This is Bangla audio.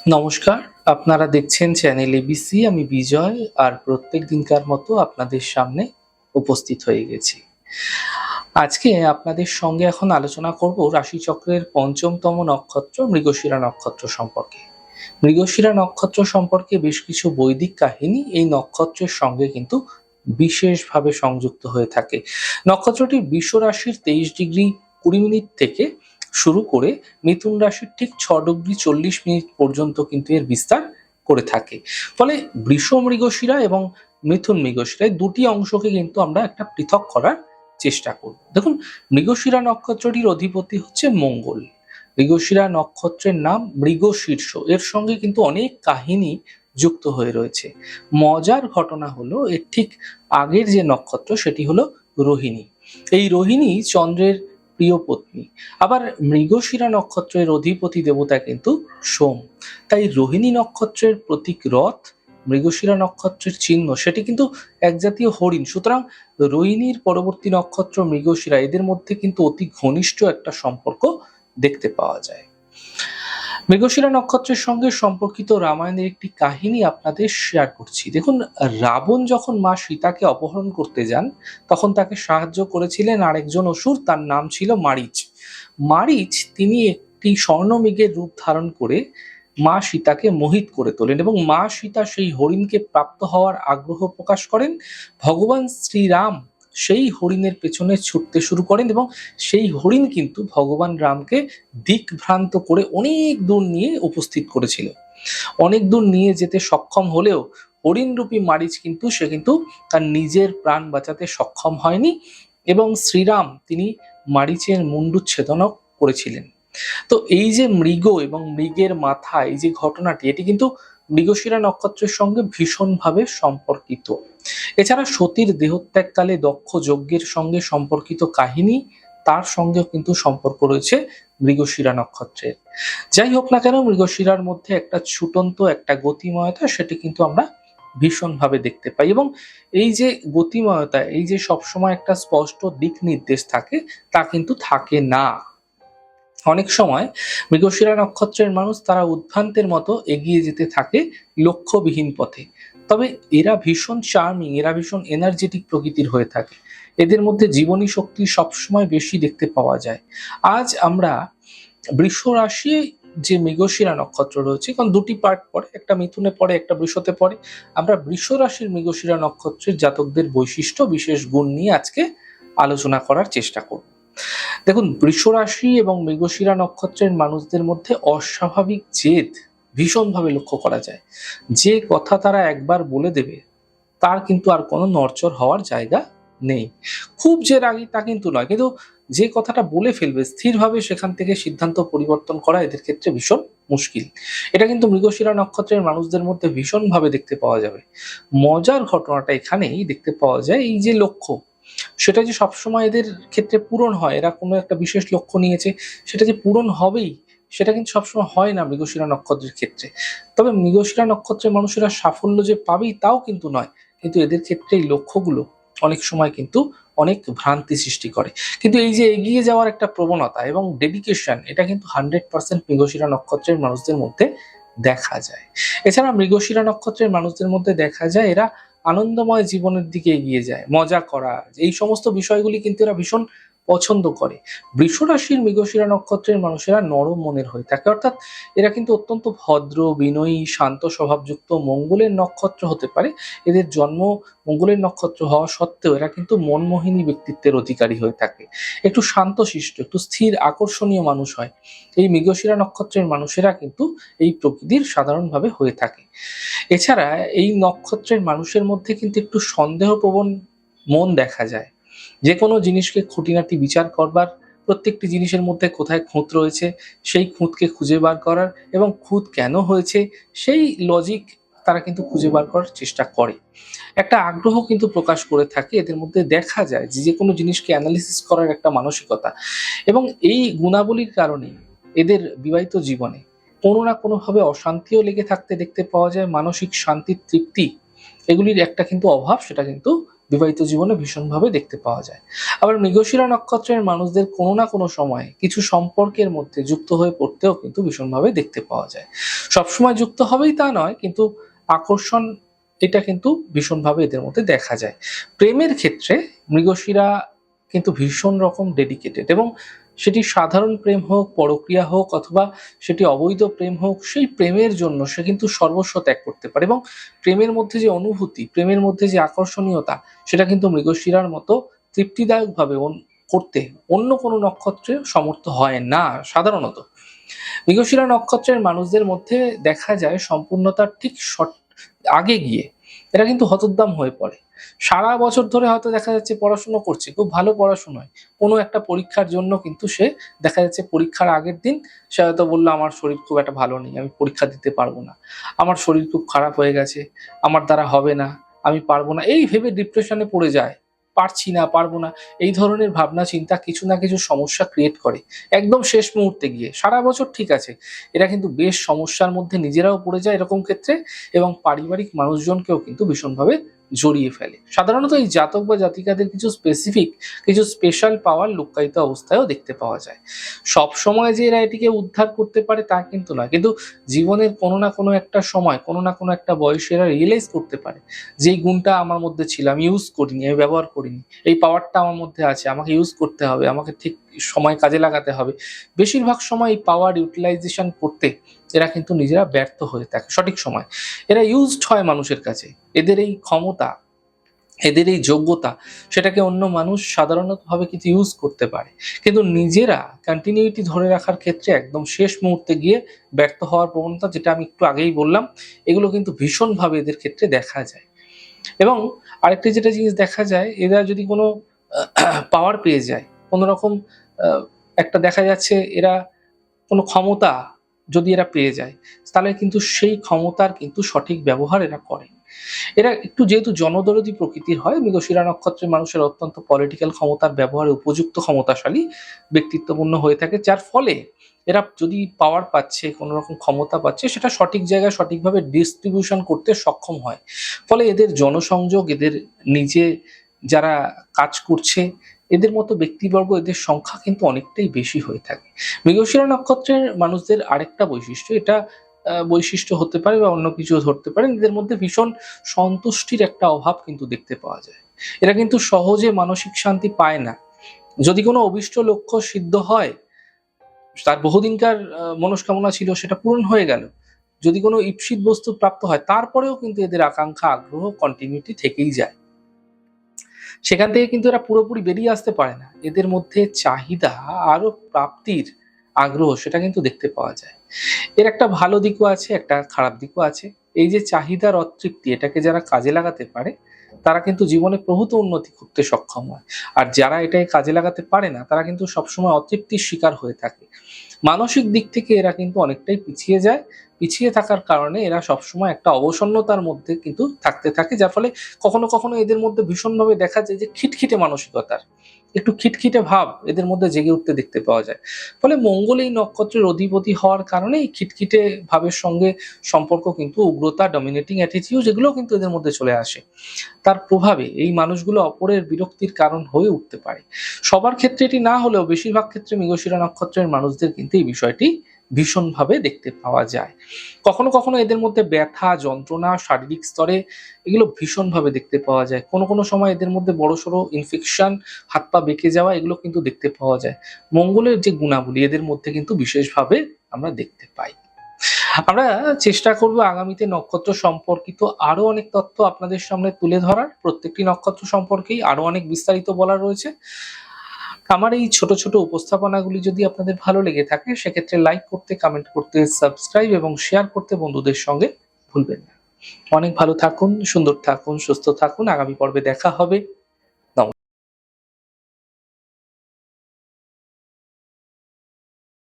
নমস্কার, আপনারা দেখছেন চ্যানেল এবিসি। আমি বিজয় আর প্রত্যেক দিনকার মতো আপনাদের সামনে উপস্থিত হয়ে গেছি। আজকে আপনাদের সঙ্গে এখন আলোচনা করব রাশিচক্রের পঞ্চমতম নক্ষত্র মৃগশিরা নক্ষত্র সম্পর্কে। মৃগশিরা নক্ষত্র সম্পর্কে বেশ কিছু বৈদিক কাহিনী এই নক্ষত্রের সঙ্গে কিন্তু বিশেষভাবে সংযুক্ত হয়ে থাকে। নক্ষত্রটি বৃষ রাশির 23°20' থেকে শুরু করে মিথুন রাশির ঠিক 6°40' পর্যন্ত কিন্তু এর বিস্তার করে থাকে। ফলে বৃষ মৃগশিরা এবং মিথুন মৃগশিরা এই দুটি অংশকে কিন্তু আমরা একটা পৃথক করার চেষ্টা করব। দেখুন, মৃগশিরা নক্ষত্রটির অধিপতি হচ্ছে মঙ্গল। মৃগশিরা নক্ষত্রের নাম মৃগশীর্ষ, এর সঙ্গে কিন্তু অনেক কাহিনী যুক্ত হয়ে রয়েছে। মজার ঘটনা হলো এর ঠিক আগের যে নক্ষত্র সেটি হলো রোহিণী। এই রোহিণী চন্দ্রের প্রিয় পত্নী। আবার মৃগশিরা নক্ষত্রের অধিপতি দেবতা কিন্তু সোম। তাই রোহিণী নক্ষত্রের প্রতীক রথ, মৃগশিরা নক্ষত্রের চিহ্ন সেটি কিন্তু এক জাতীয় হরিণ। সুতরাং রোহিণীর পরবর্তী নক্ষত্র মৃগশিরা, এদের মধ্যে কিন্তু অতি ঘনিষ্ঠ একটা সম্পর্ক দেখতে পাওয়া যায়। মৃগশিরা নক্ষত্রের সঙ্গে সম্পর্কিত রামায়ণের একটি কাহিনী আপনাদের শেয়ার করছি। দেখুন, রাবণ যখন মা সীতাকে অপহরণ করতে যান, তখন তাকে সাহায্য করেছিলেন আরেকজন অসুর, তার নাম ছিল মারীচ। মারীচ তিনি একটি স্বর্ণমৃগের রূপ ধারণ করে মা সীতাকে মোহিত করে তোলেন এবং মা সীতা সেই হরিণকে প্রাপ্ত হওয়ার আগ্রহ প্রকাশ করেন। ভগবান শ্রীরাম সেই হরিণের পেছনে ছুটতে শুরু করেন এবং সেই হরিণ কিন্তু ভগবান রামকে দিকভ্রান্ত করে অনেক দূর নিয়ে উপস্থিত করেছিল। অনেক দূর নিয়ে যেতে সক্ষম হলেও হরিণরূপী মারীচ কিন্তু তার নিজের প্রাণ বাঁচাতে সক্ষম হয়নি এবং শ্রীরাম তিনি মারীচের মুণ্ডচ্ছেদনও করেছিলেন। তো এই যে মৃগ এবং মৃগের মাথা, এই যে ঘটনাটি, এটি কিন্তু মৃগশিরা নক্ষত্রের সঙ্গে ভীষণভাবে সম্পর্কিত। এছাড়া সতীর দেহত্যাগকালে দক্ষ যজ্ঞের সঙ্গে সম্পর্কিত কাহিনী, তার সঙ্গেও কিন্তু সম্পর্ক রয়েছে মৃগশিরা নক্ষত্রের। যাই হোক না কেন, মৃগশিরার মধ্যে একটা ছুটন্ত একটা গতিময়তা সেটি কিন্তু আমরা ভীষণভাবে দেখতে পাই এবং এই যে গতিময়তা, এই যে সবসময় একটা স্পষ্ট দিক নির্দেশ থাকে, তা কিন্তু থাকে না। অনেক সময় মৃগশিরা নক্ষত্রের মানুষ তারা উদ্ভ্রান্তের মতো এগিয়ে যেতে থাকে লক্ষ্যবিহীন পথে। তবে এরা ভীষণ চার্মিং, এরা ভীষণ এনার্জেটিক প্রকৃতির হয়ে থাকে। এদের মধ্যে জীবনী শক্তি সবসময় বেশি দেখতে পাওয়া যায়। আজ আমরা বৃষ রাশি যে মৃগশিরা নক্ষত্র রয়েছে, কারণ দুটি পার্ট পড়ে, একটা মিথুনে পড়ে একটা বৃষতে পড়ে। আমরা বৃষ রাশির মৃগশিরা নক্ষত্রের জাতকদের বৈশিষ্ট্য বিশেষ গুণ নিয়ে আজকে আলোচনা করার চেষ্টা করব। দেখুন, বৃষ রাশি এবং মৃগশিরা নক্ষত্রের মানুষদের মধ্যে অস্বাভাবিক জেদ ভীষণভাবে লক্ষ্য করা যায়। যে কথা তারা একবার বলে দেবে, তার কিন্তু আর কোনো নড়চড় হওয়ার জায়গা নেই। খুব যে রাগী তা কিন্তু নয়, কিন্তু যে কথাটা বলে ফেলবে স্থিরভাবে সেখান থেকে সিদ্ধান্ত পরিবর্তন করা এদের ক্ষেত্রে ভীষণ মুশকিল। এটা কিন্তু মৃগশিরা নক্ষত্রের মানুষদের মধ্যে ভীষণভাবে দেখতে পাওয়া যাবে। মজার ঘটনাটা এখানেই দেখতে পাওয়া যায়, এই যে লক্ষ্য সেটা যে সবসময় এদের ক্ষেত্রে পূরণ হয়, এরা কোনো একটা বিশেষ লক্ষ্য নিয়েছে, সেটা যে পূরণ হবেই সেটা কিন্তু সবসময় হয় না মৃগশিরা নক্ষত্রের ক্ষেত্রে। তবে মৃগশিরা নক্ষত্রের মানুষেরা সাফল্য যে পাবেই তাও কিন্তু নয়, কিন্তু এদের ক্ষেত্রে এই লক্ষ্যগুলো অনেক সময় কিন্তু অনেক ভ্রান্তি সৃষ্টি করে। কিন্তু এই যে এগিয়ে যাওয়ার একটা প্রবণতা এবং ডেডিকেশন, এটা কিন্তু 100% মৃগশিরা নক্ষত্রের মানুষদের মধ্যে দেখা যায়। এছাড়া মৃগশিরা নক্ষত্রের মানুষদের মধ্যে দেখা যায় এরা আনন্দময় জীবনের দিকে এগিয়ে যায়, মজা করা, এই সমস্ত বিষয়গুলি কিন্তু এরা ভীষণ পছন্দ করে। বৃষ রাশির মৃগশিরা নক্ষত্রের মানুষেরা নরম মনের হয়ে থাকে, অর্থাৎ এরা কিন্তু অত্যন্ত ভদ্র, বিনয়ী, শান্ত স্বভাবযুক্ত। মঙ্গলের নক্ষত্র হতে পারে, এদের জন্ম মঙ্গলের নক্ষত্র হওয়া সত্ত্বেও এরা কিন্তু মনমোহিনী ব্যক্তিত্বের অধিকারী হয়ে থাকে। একটু শান্তশিষ্ট, একটু স্থির, আকর্ষণীয় মানুষ হয়। এই মৃগশিরা নক্ষত্রের মানুষেরা কিন্তু এই প্রকৃতির সাধারণভাবে হয়ে থাকে। এছাড়া এই নক্ষত্রের মানুষের মধ্যে কিন্তু একটু সন্দেহপ্রবণ মন দেখা যায়। যে কোনো জিনিসকে খুঁটিনাটি বিচার করবার, প্রত্যেকটি জিনিসের মধ্যে কোথায় খুঁত রয়েছে সেই খুঁতকে খুঁজে বার করার এবং খুঁত কেন হয়েছে সেই লজিক তারা কিন্তু খুঁজে বার করার চেষ্টা করে। একটা আগ্রহ কিন্তু প্রকাশ করে থাকে এদের মধ্যে, দেখা যায় যে যে কোনো জিনিসকে অ্যানালিসিস করার একটা মানসিকতা। এবং এই গুণাবলীর কারণে এদের বিবাহিত জীবনে কোনো না কোনোভাবে অশান্তিও লেগে থাকতে দেখতে পাওয়া যায়। মানসিক শান্তির তৃপ্তি, এগুলির একটা কিন্তু অভাব সেটা কিন্তু বিবাহিত জীবনে ভীষণভাবে দেখতে পাওয়া যায়। আবার মৃগশিরা নক্ষত্রের মানুষদের কোনো না কোনো সময় কিছু সম্পর্কের মধ্যে যুক্ত হয়ে পড়তেও কিন্তু ভীষণভাবে দেখতে পাওয়া যায়। সবসময় যুক্ত হবেই তা নয়, কিন্তু আকর্ষণ এটা কিন্তু ভীষণভাবে এদের মধ্যে দেখা যায়। প্রেমের ক্ষেত্রে মৃগশিরা কিন্তু ভীষণ রকম ডেডিকেটেড, এবং সেটি সাধারণ প্রেম হোক, পরক্রিয়া হোক, অথবা সেটি অবৈধ প্রেম হোক, সেই প্রেমের জন্য সে কিন্তু সর্বস্ব ত্যাগ করতে পারে, এবং প্রেমের মধ্যে যে অনুভূতি, প্রেমের মধ্যে যে আকর্ষণীয়তা, সেটা কিন্তু মৃগশিরার মতো তৃপ্তিদায়কভাবে করতে অন্য কোনো নক্ষত্রের সমর্থ হয় না সাধারণত। মৃগশিরা নক্ষত্রের মানুষদের মধ্যে দেখা যায় সম্পূর্ণতার ঠিক আগে গিয়ে এরা কিন্তু হতোদ্দাম হয়ে পড়ে। সারা বছর ধরে হয়তো দেখা যাচ্ছে পড়াশুনো করছে, খুব ভালো পড়াশোনায়, কোনো একটা পরীক্ষার জন্য কিন্তু সে দেখা যাচ্ছে পরীক্ষার আগের দিন সে হয়তো বললো আমার শরীর খুব একটা ভালো নেই, আমি পরীক্ষা দিতে পারবো না, আমার শরীর খুব খারাপ হয়ে গেছে, আমার দ্বারা হবে না, আমি পারবো না, এই ভেবে ডিপ্রেশনে পড়ে যায়। পারছি না, পারবো না, এই ধরনের ভাবনা চিন্তা কিছু না কিছু সমস্যা ক্রিয়েট করে একদম শেষ মুহূর্তে গিয়ে। সারা বছর ঠিক আছে, এরা কিন্তু বেশ সমস্যার মধ্যে নিজেরাও পড়ে যায় এরকম ক্ষেত্রে, এবং পারিবারিক মানুষজনকেও কিন্তু ভীষণভাবে জড়িয়ে ফেলে। সাধারণত এই জাতক বা জাতিকাদের কিছু স্পেসিফিক, কিছু স্পেশাল পাওয়ার লুক্কায়িত অবস্থায়ও দেখতে পাওয়া যায়। সব সময় যে এরা এটিকে উদ্ধার করতে পারে তা কিন্তু নয়, কিন্তু জীবনের কোনো না কোনো একটা সময়, কোনো না কোনো একটা বয়সে এরা রিয়েলাইজ করতে পারে যে এই গুণটা আমার মধ্যে ছিল, আমি ইউজ করিনি, আমি ব্যবহার করিনি, এই পাওয়ারটা আমার মধ্যে আছে, আমাকে ইউজ করতে হবে, আমাকে ঠিক সময় কাজে লাগাতে হবে। বেশিরভাগ সময় এই পাওয়ার ইউটিলাইজেশন করতে এরা কিন্তু নিজেরা ব্যর্থ হয়ে থাকে সঠিক সময়। এরা ইউজড হয় মানুষের কাছে। এদের এই ক্ষমতা, এদের এই যোগ্যতা, সেটাকে অন্য মানুষ সাধারণতভাবে কিন্তু ইউজ করতে পারে, কিন্তু নিজেরা কন্টিনিউটি ধরে রাখার ক্ষেত্রে একদম শেষ মুহূর্তে গিয়ে ব্যর্থ হওয়ার প্রবণতা, যেটা আমি একটু আগেই বললাম, এগুলো কিন্তু ভীষণভাবে এদের ক্ষেত্রে দেখা যায়। এবং আরেকটি যেটা জিনিস দেখা যায়, এরা যদি কোনো পাওয়ার পেয়ে যায়, কোনো রকম একটা দেখা যাচ্ছে এরা কোনো ক্ষমতা যদি এরা পেয়ে যায়, তাহলে কিন্তু সেই ক্ষমতার কিন্তু সঠিক ব্যবহার এরা করে। এরা একটু যেহেতু জনদরদী প্রকৃতির হয়, মৃগশিরা নক্ষত্রের মানুষের অত্যন্ত পলিটিক্যাল ক্ষমতার ব্যবহারে উপযুক্ত, ক্ষমতাশালী, ব্যক্তিত্বপূর্ণ হয়ে থাকে, যার ফলে এরা যদি পাওয়ার পাচ্ছে, কোনো রকম ক্ষমতা পাচ্ছে, সেটা সঠিক জায়গায় সঠিকভাবে ডিস্ট্রিবিউশন করতে সক্ষম হয়। ফলে এদের জনসংযোগ, এদের নিজে যারা কাজ করছে, এদের মতো ব্যক্তিবর্গ, এদের সংখ্যা কিন্তু অনেকটাই বেশি হয়ে থাকে। মৃগশিরা নক্ষত্রের মানুষদের আরেকটা বৈশিষ্ট্য, এটা বৈশিষ্ট্য হতে পারে বা অন্য কিছু ধরতে পারেন, এদের মধ্যে ভীষণ সন্তুষ্টির একটা অভাব কিন্তু দেখতে পাওয়া যায়। এরা কিন্তু সহজে মানসিক শান্তি পায় না। যদি কোনো অভিষ্ট লক্ষ্য সিদ্ধ হয়, তার বহুদিনকার মনস্কামনা ছিল, সেটা পূরণ হয়ে গেল, যদি কোনো ঈপ্সিত বস্তু প্রাপ্ত হয়, তারপরেও কিন্তু এদের আকাঙ্ক্ষা, আগ্রহ, কন্টিনিউটি থেকেই যায়। সেখান থেকে কিন্তু এরা পুরোপুরি বেরিয়ে আসতে পারে না। এদের মধ্যে চাহিদা আরো প্রাপ্তির আগ্রহ, সেটা কিন্তু দেখতে পাওয়া যায়। এর একটা ভালো দিকও আছে, একটা খারাপ দিকও আছে। এই যে চাহিদার অতৃপ্তি, এটাকে যারা কাজে লাগাতে পারে, তারা কিন্তু জীবনে প্রভূত উন্নতি করতে সক্ষম হয়। আর যারা এটাকে কাজে লাগাতে পারে না, তারা কিন্তু সবসময় অতৃপ্তির শিকার হয়ে থাকে। মানসিক দিক থেকে এরা কিন্তু অনেকটাই পিছিয়ে যায়। পিছিয়ে থাকার কারণে এরা সবসময় একটা অবসন্নতার মধ্যে কিন্তু থাকতে থাকে, যার ফলে কখনো কখনো এদের মধ্যে ভীষণভাবে দেখা যায় যে খিটখিটে মানসিকতার, একটু খিটখিটে ভাব এদের মধ্যে জেগে উঠতে দেখতে পাওয়া যায়। ফলে মঙ্গল এই নক্ষত্রের অধিপতি হওয়ার কারণে এই খিটখিটে ভাবের সঙ্গে সম্পর্ক, কিন্তু উগ্রতা, ডমিনেটিং অ্যাটিটিউড, এগুলোও কিন্তু এদের মধ্যে চলে আসে। তার প্রভাবে এই মানুষগুলো অপরের বিরক্তির কারণ হয়ে উঠতে পারে। সবার ক্ষেত্রে এটি না হলেও বেশিরভাগ ক্ষেত্রে মৃগশিরা নক্ষত্রের মানুষদের কিন্তু এই বিষয়টি ভীষণভাবে দেখতে পাওয়া যায়। কখনো কখনো এদের মধ্যে ব্যথা, যন্ত্রণা শারীরিক স্তরে, এগুলো ভীষণভাবে দেখতে পাওয়া যায়। কোনো কোনো সময় এদের মধ্যে বড়সড় ইনফেকশন, হাত পা বেঁকে যাওয়া, এগুলো কিন্তু দেখতে পাওয়া যায়। মঙ্গলের যে গুণাবলী এদের মধ্যে কিন্তু বিশেষভাবে আমরা দেখতে পাই। আমরা চেষ্টা করব আগামীতে নক্ষত্র সম্পর্কিত আরো অনেক তথ্য আপনাদের সামনে তুলে ধরার। প্রত্যেকটি নক্ষত্র সম্পর্কেই আরো অনেক বিস্তারিত বলার রয়েছে। আমার এই ছোট ছোট উপস্থাপনাগুলি যদি আপনাদের ভালো লেগে থাকে, সেক্ষেত্রে লাইক করতে, কমেন্ট করতে, সাবস্ক্রাইব এবং শেয়ার করতে বন্ধুদের সঙ্গে ভুলবেন না। অনেক ভালো থাকুন, সুন্দর থাকুন, সুস্থ থাকুন। আগামী পর্বে দেখা হবে।